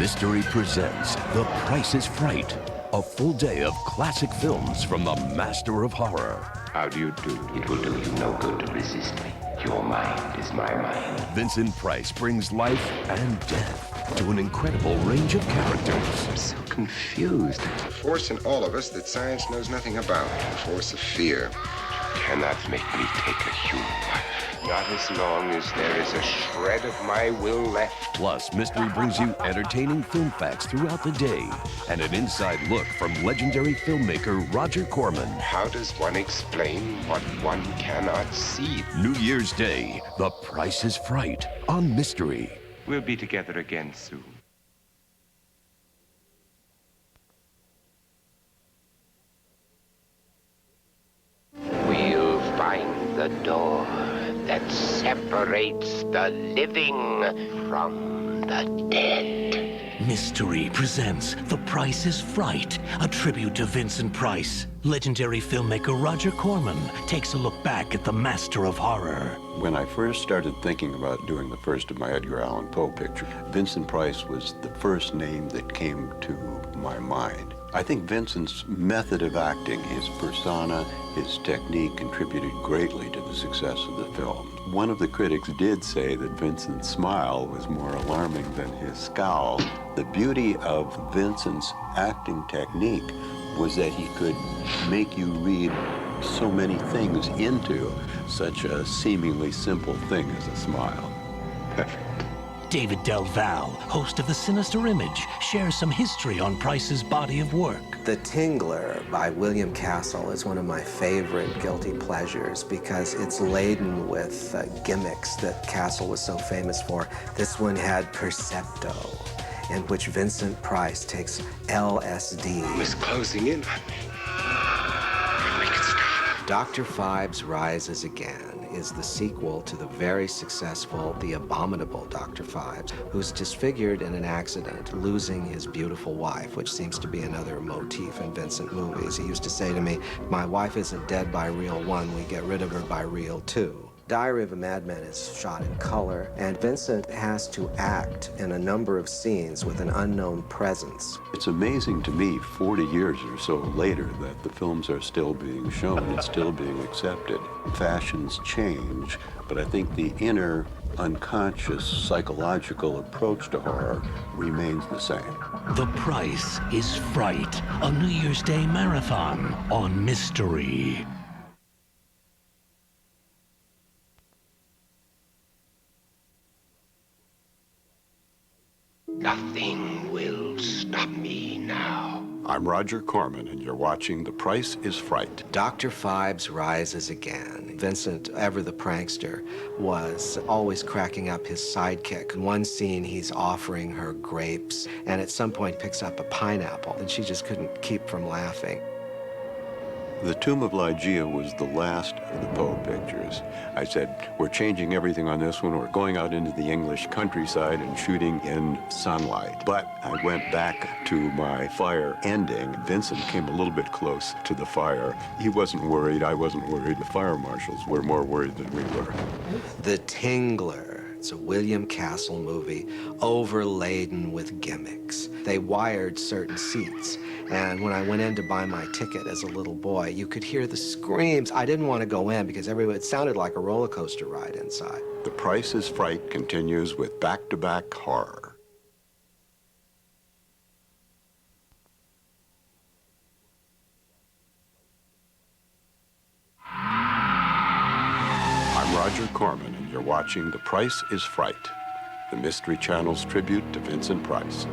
Mystery presents The Price is Fright, a full day of classic films from the master of horror. How do you do? It will do you no good to resist me. Your mind is my mind. Vincent Price brings life and death to an incredible range of characters. I'm so confused. A force in all of us that science knows nothing about. The force of fear. You cannot make me take a human life. Not as long as there is a shred of my will left. Plus, Mystery brings you entertaining film facts throughout the day and an inside look from legendary filmmaker Roger Corman. How does one explain what one cannot see? New Year's Day, The Price is Fright on Mystery. We'll be together again soon. We'll find the door that separates the living from the dead. Mystery presents The Price is Fright, a tribute to Vincent Price. Legendary filmmaker Roger Corman takes a look back at the master of horror. When I first started thinking about doing the first of my Edgar Allan Poe picture, Vincent Price was the first name that came to my mind. I think Vincent's method of acting, his persona, his technique contributed greatly to the success of the film. One of the critics did say that Vincent's smile was more alarming than his scowl. The beauty of Vincent's acting technique was that he could make you read so many things into such a seemingly simple thing as a smile. Perfect. David Del Valle, host of The Sinister Image, shares some history on Price's body of work. The Tingler by William Castle is one of my favorite guilty pleasures because it's laden with gimmicks that Castle was so famous for. This one had Percepto, in which Vincent Price takes LSD. It's closing in on me. We can stop. Dr. Phibbs Rises Again is the sequel to the very successful The Abominable Dr. Phibbs, who's disfigured in an accident, losing his beautiful wife, which seems to be another motif in Vincent movies. He used to say to me, "My wife isn't dead by reel 1, we get rid of her by reel 2. Diary of a Madman is shot in color, and Vincent has to act in a number of scenes with an unknown presence. It's amazing to me, 40 years or so later, that the films are still being shown and still being accepted. Fashions change, but I think the inner, unconscious, psychological approach to horror remains the same. The Price is Fright, a New Year's Day marathon on Mystery. Nothing will stop me now. I'm Roger Corman, and you're watching The Price is Fright. Dr. Phibbs Rises Again. Vincent, ever the prankster, was always cracking up his sidekick. In one scene, he's offering her grapes, and at some point picks up a pineapple, and she just couldn't keep from laughing. The Tomb of Ligeia was the last of the Poe pictures. I said, we're changing everything on this one. We're going out into the English countryside and shooting in sunlight. But I went back to my fire ending. Vincent came a little bit close to the fire. He wasn't worried. I wasn't worried. The fire marshals were more worried than we were. The Tingler. It's a William Castle movie, overladen with gimmicks. They wired certain seats, and when I went in to buy my ticket as a little boy, you could hear the screams. I didn't want to go in because it sounded like a roller coaster ride inside. The Price is Fright continues with back-to-back horror. I'm Roger Corman, and you're watching The Price is Fright, the Mystery Channel's tribute to Vincent Price.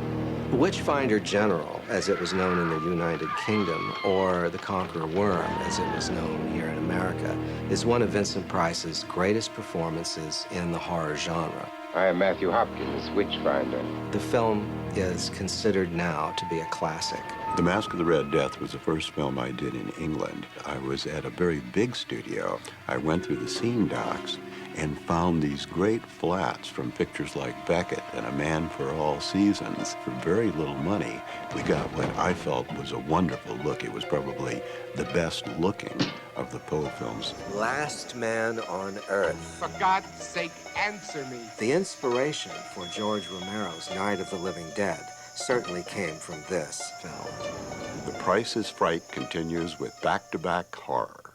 Witchfinder General, as it was known in the United Kingdom, or The Conqueror Worm, as it was known here in America, is one of Vincent Price's greatest performances in the horror genre. I am Matthew Hopkins, Witchfinder. The film is considered now to be a classic. The Mask of the Red Death was the first film I did in England. I was at a very big studio. I went through the scene docs and found these great flats from pictures like Beckett and A Man for All Seasons. For very little money, we got what I felt was a wonderful look. It was probably the best looking of the Poe films. Last Man on Earth. For God's sake, answer me. The inspiration for George Romero's Night of the Living Dead certainly came from this film. The Price is Fright continues with back-to-back horror.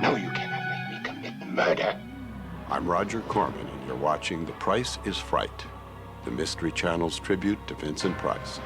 No, you cannot make me commit murder. I'm Roger Corman, and you're watching The Price is Fright, the Mystery Channel's tribute to Vincent Price.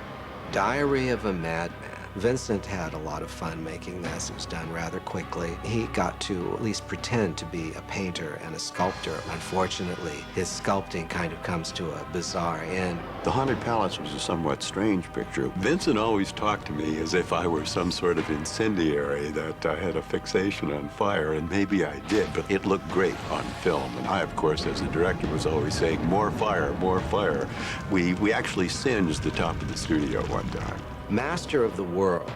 Diary of a Madman. Vincent had a lot of fun making this. It was done rather quickly. He got to at least pretend to be a painter and a sculptor. Unfortunately, his sculpting kind of comes to a bizarre end. The Haunted Palace was a somewhat strange picture. Vincent always talked to me as if I were some sort of incendiary, that I had a fixation on fire, and maybe I did, but it looked great on film. And I, of course, as the director, was always saying, more fire, more fire. We actually singed the top of the studio one time. Master of the World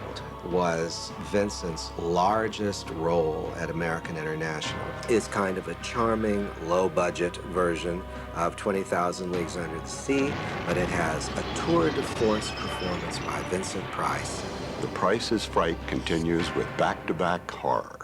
was Vincent's largest role at American International. It's kind of a charming, low-budget version of 20,000 Leagues Under the Sea, but it has a tour de force performance by Vincent Price. The Price is Fright continues with back-to-back horror.